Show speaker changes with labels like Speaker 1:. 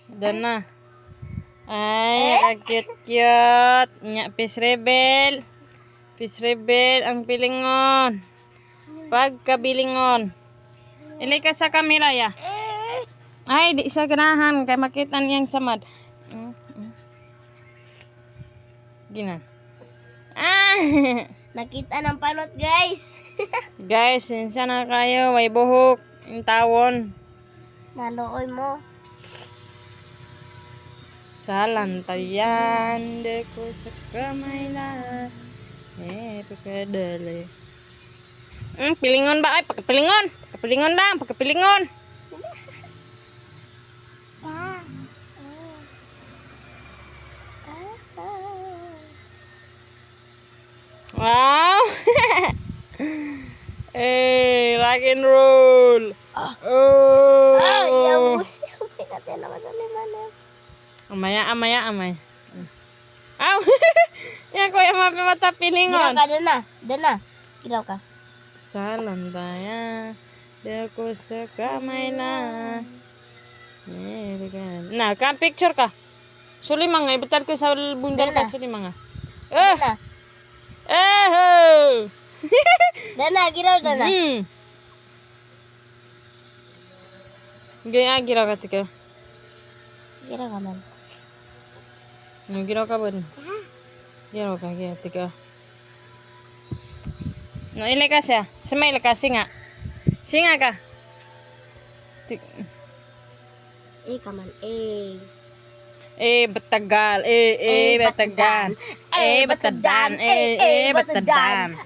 Speaker 1: Doon na. Ay, cute-cute. Nya, fish rebel. Fish rebel, ang pilingon. Pagkabilingon. Ilay ka sa kamera, ya. Ay, di siya ganahan. Kaya makita niyang samad. Ginan. Ah!
Speaker 2: Nakita ng panot, guys.
Speaker 1: Guys, sinsa na kayo. May buhok. Yung tawon.
Speaker 2: Malooy mo.
Speaker 1: Sa lantayan, de ko sa kamay na. Pagkadali. Pilingon ba? Ay, pagkapilingon. Pagkapilingon lang, pagkapilingon. Wow! Eh, rock and roll. Oh!
Speaker 2: Yaboy. Yaboy naman sa limanem.
Speaker 1: Amaya. Aw! Yan ko yung mapimata pilingon.
Speaker 2: Giraw ka, doon na. Giraw ka.
Speaker 1: Sa landaya, de ko sa kamay na. Na, ka picture ka. Suli mga, ibutan ko sa bundal ka, suli mga.
Speaker 2: Doon na.
Speaker 1: Eh!
Speaker 2: Doon na, giraw doon na.
Speaker 1: Gaya, giraw ka, tika.
Speaker 2: Giraw ka man.
Speaker 1: Giraw ka ba? Giraw ka, tika. No, ilay ka siya. Smile ka, singa. Singa ka.
Speaker 2: Ka man,
Speaker 1: Batagal. Batagan. Batadan. Batadan.